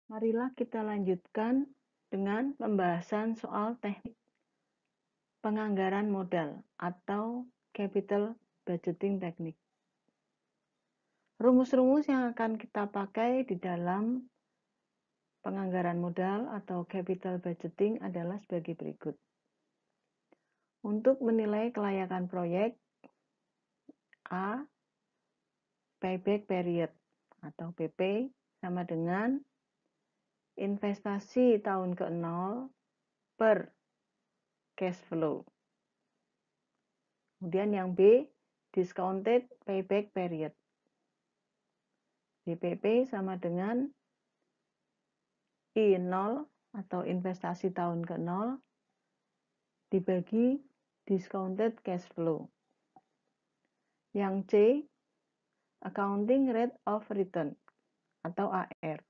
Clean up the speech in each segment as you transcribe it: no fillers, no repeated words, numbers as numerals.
Marilah kita lanjutkan dengan pembahasan soal teknik penganggaran modal atau capital budgeting technique. Rumus-rumus yang akan kita pakai di dalam penganggaran modal atau capital budgeting adalah sebagai berikut. Untuk menilai kelayakan proyek, A, payback period atau PP sama dengan investasi tahun ke-0 per cash flow. Kemudian yang B, discounted payback period. DPP sama dengan I0 atau investasi tahun ke-0 dibagi discounted cash flow. Yang C, accounting rate of return atau AR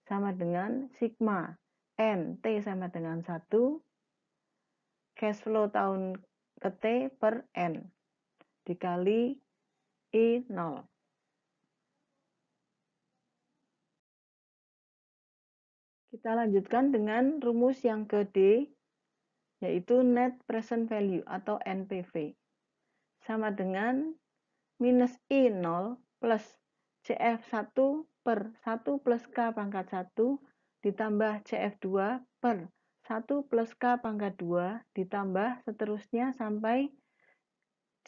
sama dengan sigma NT sama dengan 1 cash flow tahun ke T per N dikali I0. Kita lanjutkan dengan rumus yang ke D, yaitu net present value atau NPV sama dengan minus I0 plus CF1 per 1 plus K pangkat 1 ditambah CF2 per 1 plus K pangkat 2 ditambah seterusnya sampai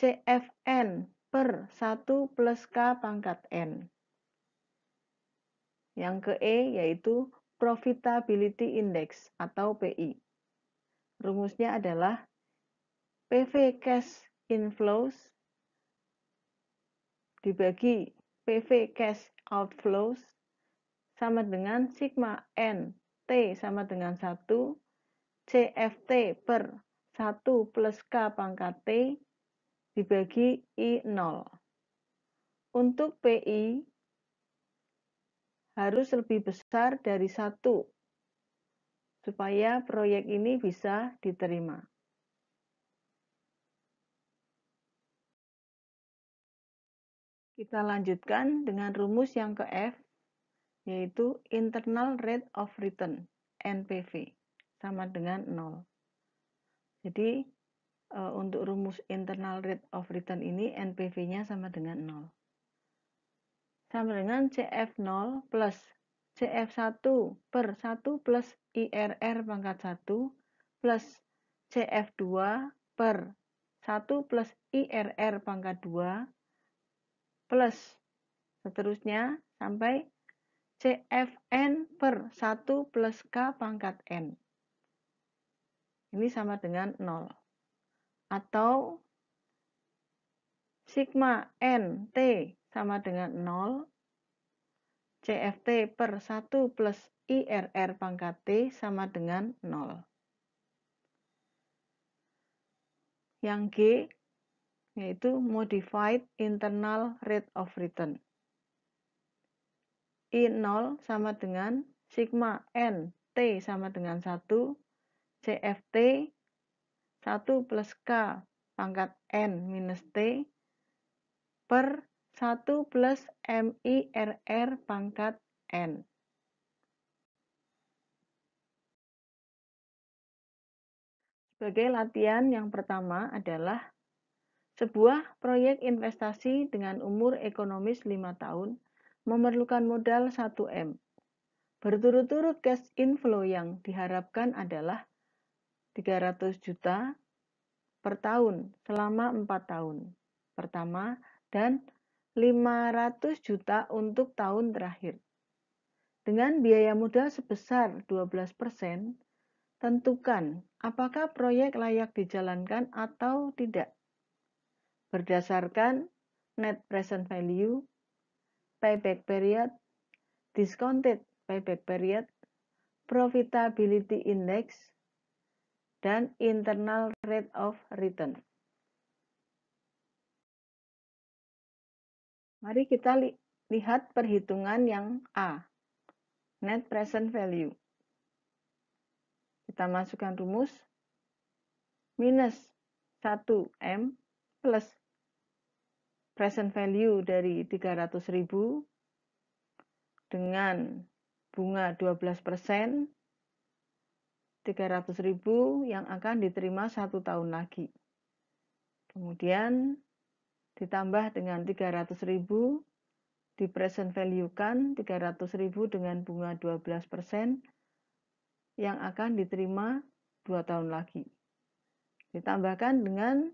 CFN per 1 plus K pangkat N. Yang ke E yaitu Profitability Index atau PI. Rumusnya adalah PV Cash Inflows dibagi PV Cash Outflows sama dengan sigma N T sama dengan 1 CFT per 1 plus K pangkat T dibagi I0. Untuk PI harus lebih besar dari 1 supaya proyek ini bisa diterima. Kita lanjutkan dengan rumus yang ke F, yaitu internal rate of return NPV sama dengan 0. Jadi untuk rumus internal rate of return ini NPV-nya sama dengan 0. Sama dengan CF0 plus CF1 per 1 plus IRR pangkat 1 plus CF2 per 1 plus IRR pangkat 2 plus seterusnya sampai CFN per 1 plus K pangkat N. Ini sama dengan 0. Atau sigma NT sama dengan 0, CFT per 1 plus IRR pangkat T sama dengan 0. Yang G yaitu Modified Internal Rate of Return. I0 sama dengan sigma NT sama dengan 1, CFT 1 plus K pangkat N minus T per 1 plus MIRR pangkat N. Sebagai latihan yang pertama adalah sebuah proyek investasi dengan umur ekonomis 5 tahun memerlukan modal 1M. Berturut-turut cash inflow yang diharapkan adalah 300 juta per tahun selama 4 tahun pertama dan 500 juta untuk tahun terakhir. Dengan biaya modal sebesar 12%, tentukan apakah proyek layak dijalankan atau tidak. Berdasarkan net present value, payback period, discounted payback period, profitability index, dan internal rate of return. Mari kita lihat perhitungan yang A, net present value. Kita masukkan rumus minus 1M plus present value dari 300.000 dengan bunga 12%, 300.000 yang akan diterima 1 tahun lagi. Kemudian ditambah dengan 300.000, di present value-kan 300.000 dengan bunga 12% yang akan diterima 2 tahun lagi. Ditambahkan dengan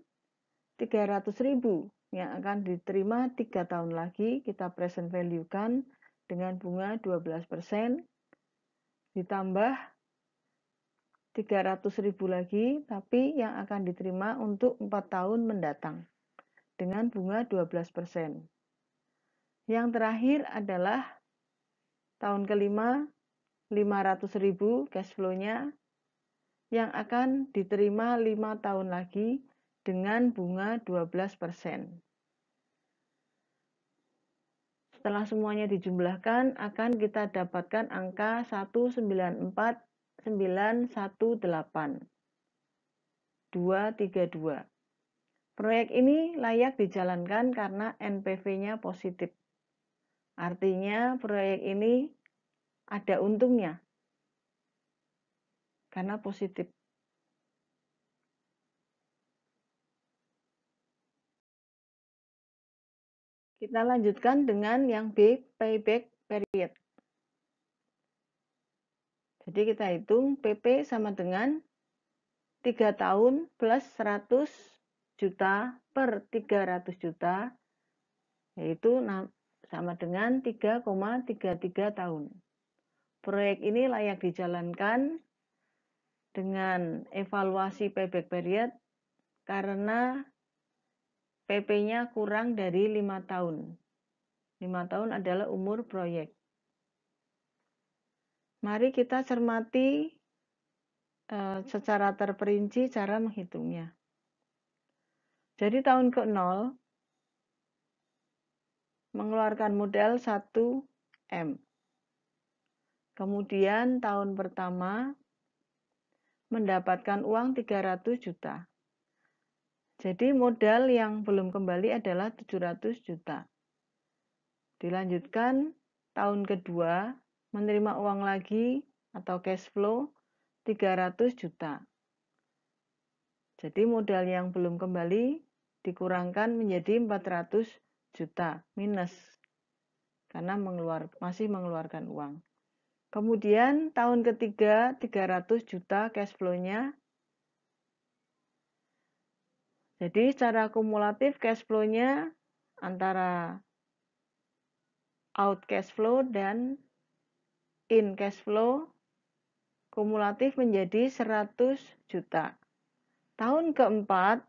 300.000 yang akan diterima 3 tahun lagi, kita present value-kan dengan bunga 12%, ditambah 300.000 lagi, tapi yang akan diterima untuk 4 tahun mendatang dengan bunga 12%. Yang terakhir adalah tahun kelima, 500.000 cash flow-nya yang akan diterima 5 tahun lagi dengan bunga 12%. Setelah semuanya dijumlahkan, akan kita dapatkan angka 194.918.232. Proyek ini layak dijalankan karena NPV-nya positif. Artinya proyek ini ada untungnya karena positif. Kita lanjutkan dengan yang B, payback period. Jadi kita hitung PP sama dengan 3 tahun plus 100 juta per 300 juta, yaitu sama dengan 3,33 tahun. Proyek ini layak dijalankan dengan evaluasi payback period karena PP-nya kurang dari 5 tahun. 5 tahun adalah umur proyek. Mari kita cermati secara terperinci cara menghitungnya. Jadi tahun ke-0 mengeluarkan modal 1M. Kemudian tahun pertama mendapatkan uang 300 juta. Jadi modal yang belum kembali adalah 700 juta. Dilanjutkan tahun kedua menerima uang lagi atau cash flow 300 juta. Jadi modal yang belum kembali dikurangkan menjadi 400 juta minus karena masih mengeluarkan uang. Kemudian tahun ketiga 300 juta cash flow-nya. Jadi secara kumulatif cash flow-nya antara out cash flow dan in cash flow kumulatif menjadi 100 juta. Tahun keempat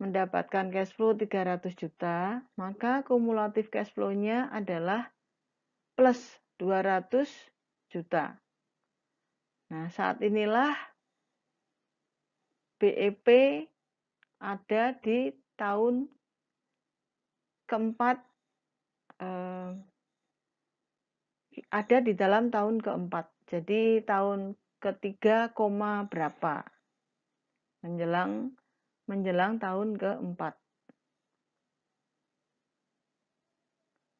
mendapatkan cash flow 300 juta, maka kumulatif cash flow-nya adalah plus 200 juta. Nah, saat inilah BEP ada di tahun keempat, ada di dalam tahun keempat. Jadi tahun ketiga koma berapa menjelang tahun keempat.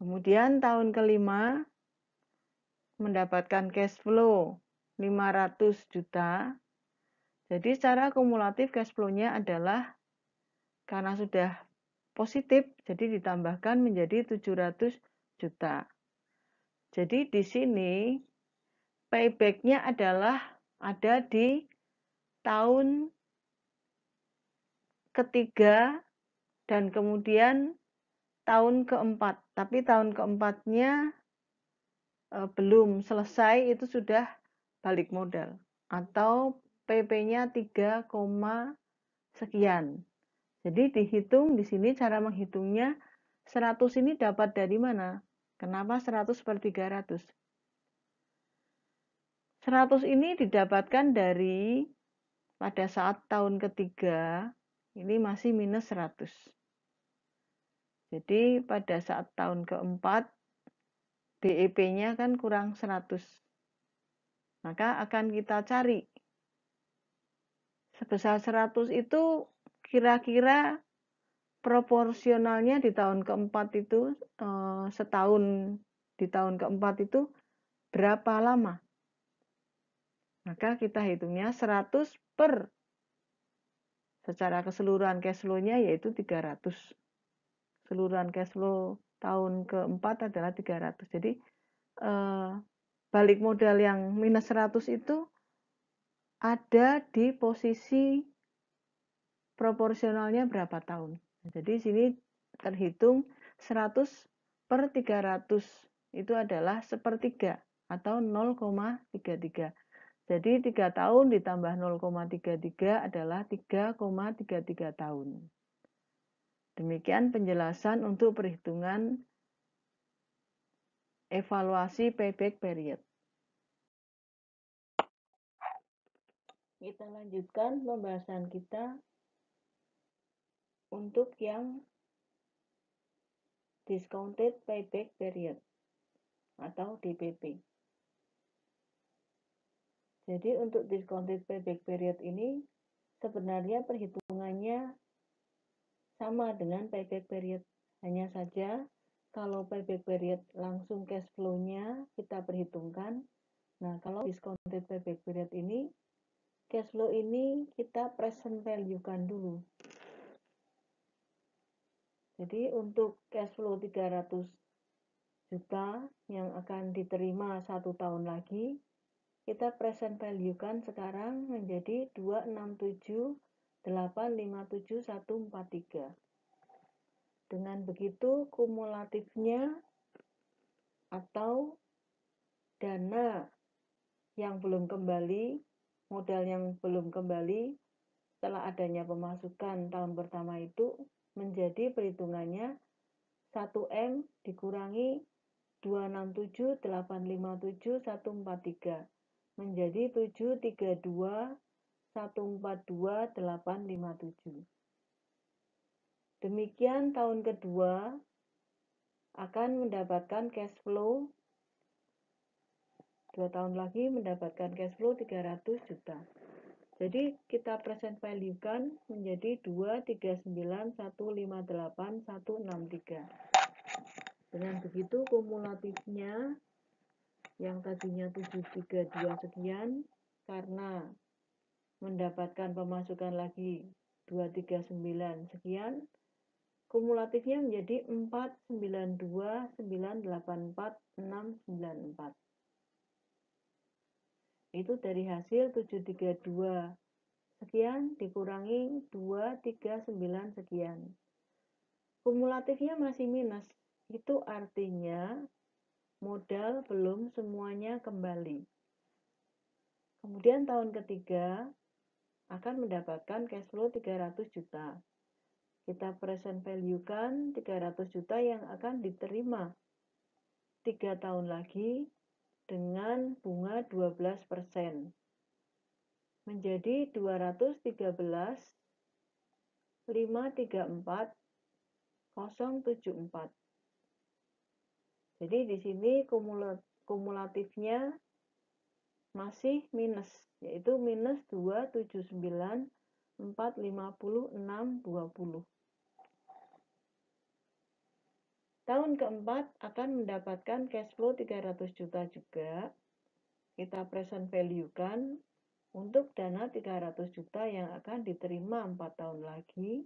Kemudian tahun kelima mendapatkan cash flow 500 juta. Jadi secara kumulatif cash flow-nya adalah karena sudah positif, jadi ditambahkan menjadi 700 juta. Jadi di sini payback-nya adalah ada di tahun ketiga dan kemudian tahun keempat. Tapi tahun keempatnya belum selesai, itu sudah balik modal. Atau PP-nya 3, sekian. Jadi dihitung di sini cara menghitungnya 100 ini dapat dari mana? Kenapa 100 per 300? 100 ini didapatkan dari pada saat tahun ketiga ini masih minus 100. Jadi pada saat tahun keempat BEP-nya kan kurang 100. Maka akan kita cari sebesar 100 itu kira-kira proporsionalnya di tahun keempat itu setahun di tahun keempat itu berapa lama? Maka kita hitungnya 100 per secara keseluruhan cash flow-nya yaitu 300. Keseluruhan cash flow tahun keempat adalah 300. Jadi balik modal yang minus 100 itu ada di posisi proporsionalnya berapa tahun. Jadi sini terhitung 100 per 300 itu adalah sepertiga atau 0,33. Jadi 3 tahun ditambah 0,33 adalah 3,33 tahun. Demikian penjelasan untuk perhitungan evaluasi payback period. Kita lanjutkan pembahasan kita untuk yang discounted payback period atau DPP. Jadi untuk discounted payback period ini sebenarnya perhitungannya sama dengan payback period. Hanya saja kalau payback period langsung cash flow-nya kita perhitungkan. Nah, kalau discounted payback period ini cash flow ini kita present value-kan dulu. Jadi untuk cash flow 300 juta yang akan diterima 1 tahun lagi, kita present value-kan sekarang menjadi 267,857,143. Dengan begitu kumulatifnya atau dana yang belum kembali, modal yang belum kembali setelah adanya pemasukan tahun pertama itu menjadi perhitungannya 1M dikurangi 267,857,143 menjadi 732,142,857. Demikian tahun kedua akan mendapatkan cash flow 2 tahun lagi mendapatkan cash flow 300 juta. Jadi kita present value-kan menjadi 239,158,163. Dengan begitu kumulatifnya yang tadinya 732 sekian karena mendapatkan pemasukan lagi 239 sekian, kumulatifnya menjadi 492,984,694. Itu dari hasil 732 sekian dikurangi 239 sekian. Kumulatifnya masih minus. Itu artinya modal belum semuanya kembali. Kemudian tahun ketiga akan mendapatkan cash flow 300 juta. Kita present value-kan 300 juta yang akan diterima 3 tahun lagi dengan bunga 12%. Menjadi 213,534,074. Jadi di sini kumulatifnya masih minus, yaitu minus 279,456,20. Tahun keempat akan mendapatkan cash flow 300 juta juga. Kita present value-kan untuk dana 300 juta yang akan diterima 4 tahun lagi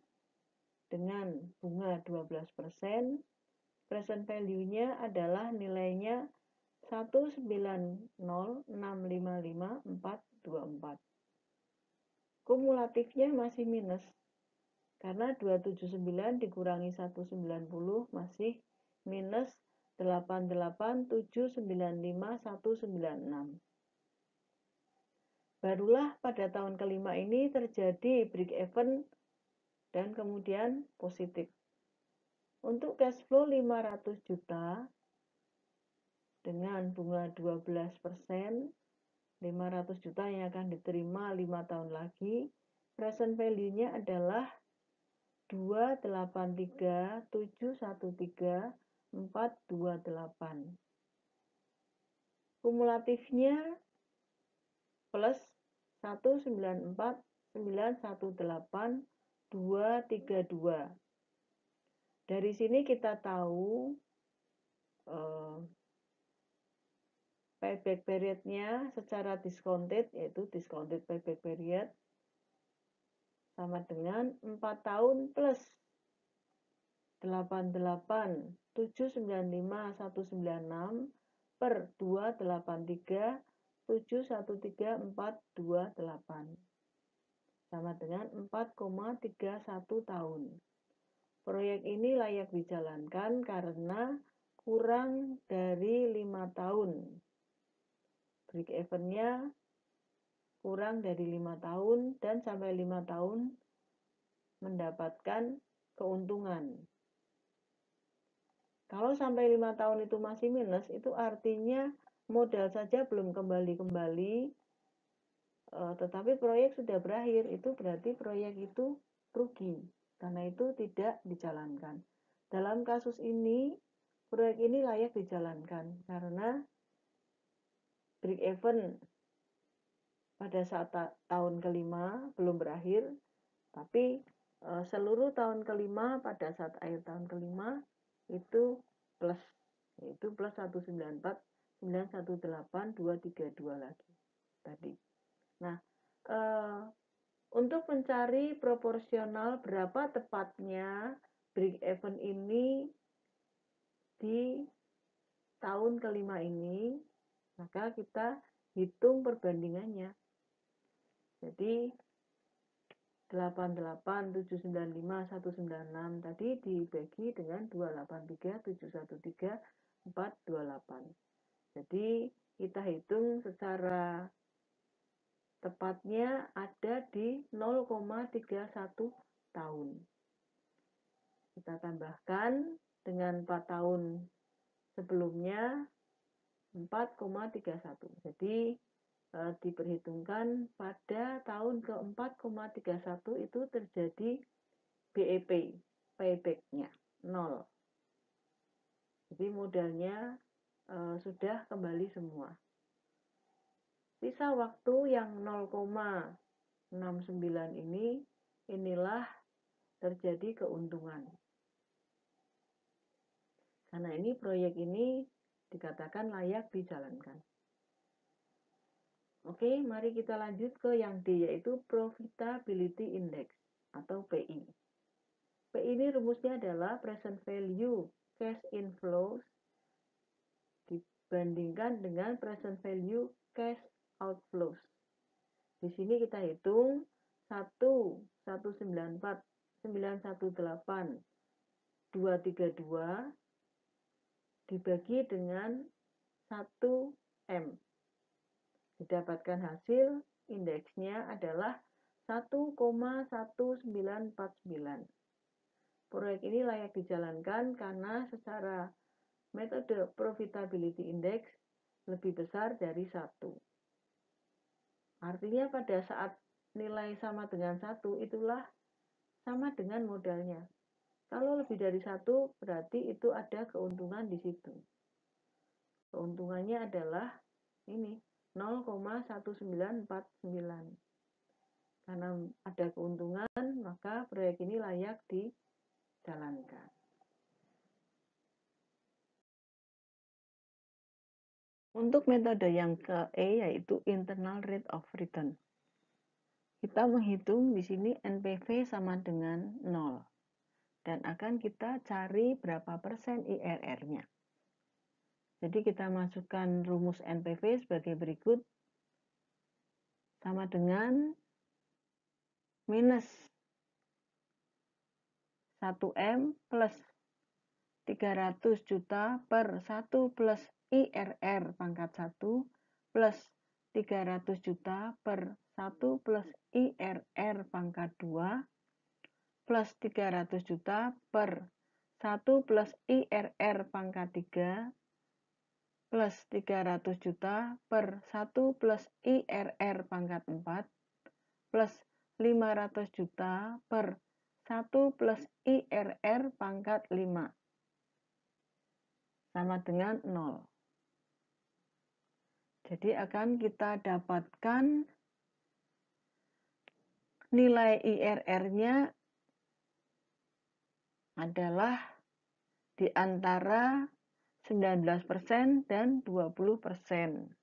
dengan bunga 12%. Present value-nya adalah nilainya 190,655,424. Kumulatifnya masih minus karena 279 dikurangi 190 masih minus 88,795,196. Barulah pada tahun kelima ini terjadi break even dan kemudian positif. Untuk cash flow 500 juta dengan bunga 12%, 500 juta yang akan diterima 5 tahun lagi, present value-nya adalah 283,713,428. Kumulatifnya plus 194,918,232. Dari sini kita tahu payback period-nya secara discounted, yaitu discounted payback period, sama dengan 4 tahun plus 88,795,196 per 283,713,428 sama dengan 4,31 tahun. Proyek ini layak dijalankan karena kurang dari 5 tahun. Break even-nya kurang dari 5 tahun dan sampai 5 tahun mendapatkan keuntungan. Kalau sampai 5 tahun itu masih minus, itu artinya modal saja belum kembali-kembali, tetapi proyek sudah berakhir. Itu berarti proyek itu rugi, karena itu tidak dijalankan. Dalam kasus ini, proyek ini layak dijalankan, karena break even pada saat tahun kelima belum berakhir, tapi seluruh tahun kelima pada saat akhir tahun kelima itu plus, yaitu plus 194,918,232 lagi tadi. Nah, untuk mencari proporsional berapa tepatnya break even ini di tahun kelima ini, maka kita hitung perbandingannya. Jadi 88,795,196 tadi dibagi dengan 283,713,428. Jadi kita hitung secara tepatnya ada di 0,31 tahun. Kita tambahkan dengan 4 tahun sebelumnya 4,31. Jadi diperhitungkan pada tahun ke-4,31 itu terjadi BEP, payback-nya 0. Jadi modalnya sudah kembali semua. Sisa waktu yang 0,69 inilah terjadi keuntungan. Karena ini proyek ini dikatakan layak dijalankan. Oke, mari kita lanjut ke yang D, yaitu Profitability Index atau PI. PI ini rumusnya adalah present value cash inflows dibandingkan dengan present value cash outflows. Di sini kita hitung 1,918,232 dibagi dengan 1M. Didapatkan hasil indeksnya adalah 1,1949. Proyek ini layak dijalankan karena secara metode profitability index lebih besar dari 1. Artinya pada saat nilai sama dengan 1 itulah sama dengan modalnya. Kalau lebih dari 1 berarti itu ada keuntungan di situ. Keuntungannya adalah ini 0,1949. Karena ada keuntungan, maka proyek ini layak dijalankan. Untuk metode yang ke E, yaitu internal rate of return. Kita menghitung di sini NPV sama dengan 0. Dan akan kita cari berapa persen IRR-nya. Jadi kita masukkan rumus NPV sebagai berikut. Sama dengan minus 1M plus 300 juta per 1 plus IRR pangkat 1 plus 300 juta per 1 plus IRR pangkat 2 plus 300 juta per 1 plus IRR pangkat 3 plus 300 juta per 1 plus IRR pangkat 4 plus 500 juta per 1 plus IRR pangkat 5 sama dengan 0. Jadi akan kita dapatkan nilai IRR-nya adalah di antara 19% dan 20%.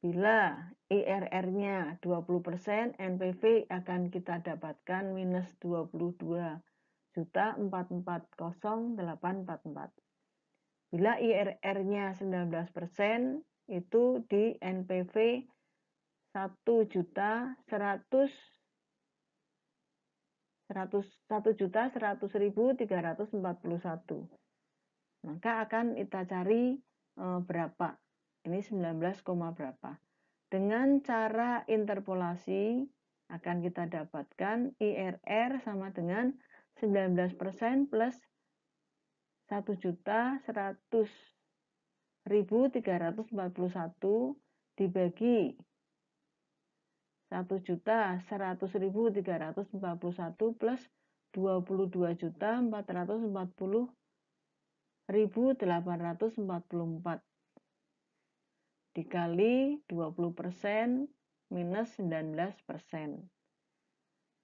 Bila IRR-nya 20%, NPV akan kita dapatkan minus 22.440.844. Bila IRR-nya 19%, itu di NPV 1.100.341. Maka akan kita cari berapa. Ini 19, berapa. Dengan cara interpolasi akan kita dapatkan IRR sama dengan 19% plus 1.100.341 dibagi 1.100.341 plus 22.440.844 dikali 20% minus 19%.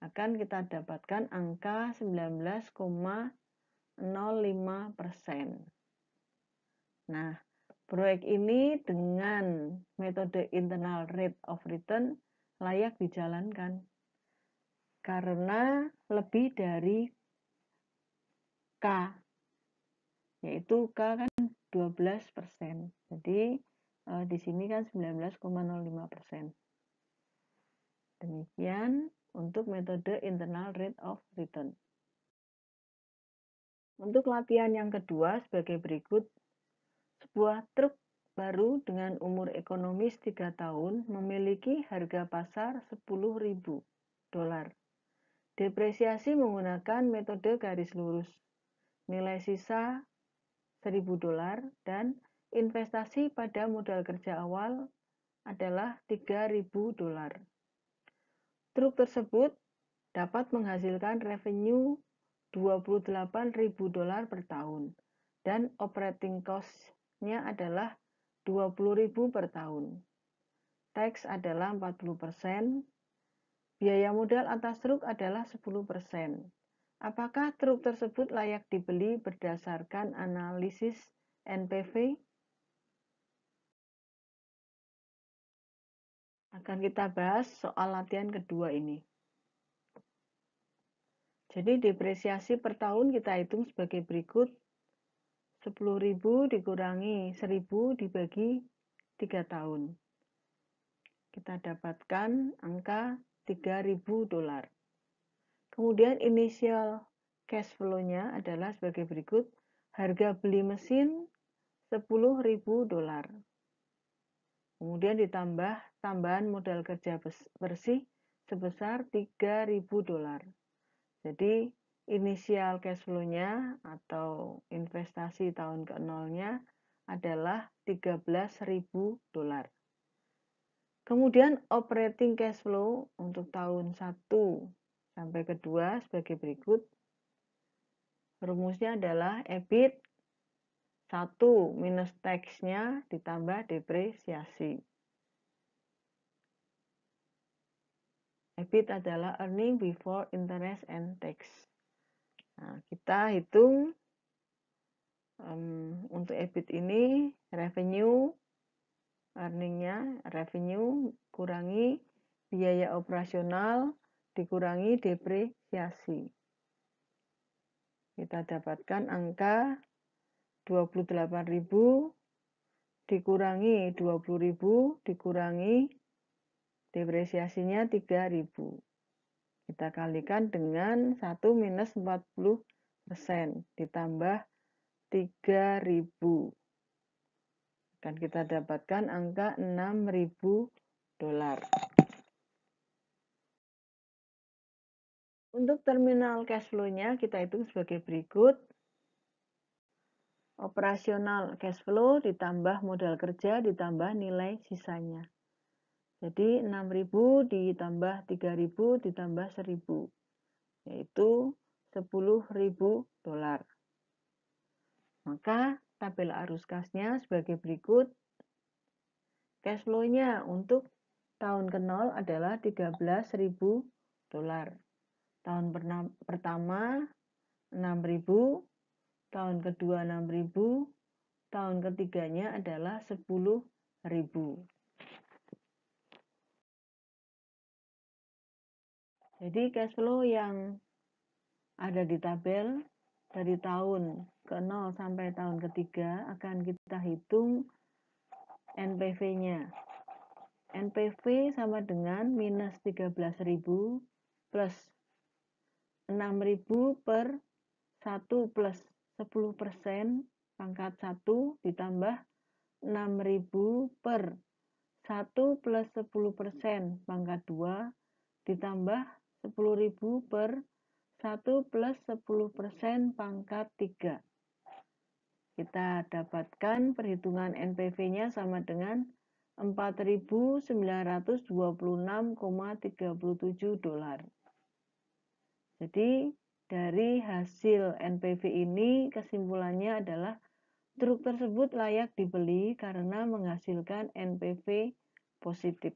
Akan kita dapatkan angka 19,05%. Nah, proyek ini dengan metode internal rate of return layak dijalankan karena lebih dari K, yaitu K kan 12%. Jadi di sini kan 19,05%. Demikian untuk metode internal rate of return. Untuk latihan yang kedua sebagai berikut. Sebuah truk baru dengan umur ekonomis 3 tahun memiliki harga pasar $10.000. Depresiasi menggunakan metode garis lurus. Nilai sisa $1.000 dan investasi pada modal kerja awal adalah $3.000. Truk tersebut dapat menghasilkan revenue $28.000 per tahun dan operating cost-nya adalah $20.000 per tahun. Tax adalah 40%. Biaya modal atas truk adalah 10%. Apakah truk tersebut layak dibeli berdasarkan analisis NPV? Akan kita bahas soal latihan kedua ini. Jadi depresiasi per tahun kita hitung sebagai berikut. 10.000 dikurangi 1.000 dibagi 3 tahun. Kita dapatkan angka $3.000. Kemudian initial cash flow-nya adalah sebagai berikut. Harga beli mesin $10.000. Kemudian ditambah tambahan modal kerja bersih sebesar $3.000. Jadi initial cash flow-nya atau investasi tahun ke-0-nya adalah $13.000. Kemudian operating cash flow untuk tahun 1 sampai ke-2 sebagai berikut. Rumusnya adalah EBIT 1 minus tax-nya ditambah depresiasi. EBIT adalah earning before interest and tax. Nah, kita hitung untuk EBIT ini revenue, earningnya revenue kurangi biaya operasional dikurangi depresiasi. Kita dapatkan angka 28.000 dikurangi 20.000 dikurangi depresiasinya 3.000. Kita kalikan dengan 1 minus 40% ditambah 3.000. Akan kita dapatkan angka $6.000. Untuk terminal cash flow-nya kita hitung sebagai berikut. Operasional cash flow ditambah modal kerja ditambah nilai sisanya. Jadi 6.000 ditambah 3.000 ditambah 1.000, yaitu $10.000. Maka tabel arus kasnya sebagai berikut. Cash flow-nya untuk tahun ke-0 adalah $13.000. Tahun pertama 6.000, tahun kedua 6.000, tahun ketiganya adalah 10.000. Jadi cash flow yang ada di tabel dari tahun ke-0 sampai tahun ketiga akan kita hitung NPV-nya. NPV sama dengan minus 13.000 plus 6.000 per 1 plus 10% pangkat 1 ditambah 6.000 per 1 plus 10% pangkat 2 ditambah 10.000 per 1 plus 10% pangkat 3. Kita dapatkan perhitungan NPV-nya sama dengan 4.926,37 dolar. Jadi dari hasil NPV ini kesimpulannya adalah truk tersebut layak dibeli karena menghasilkan NPV positif.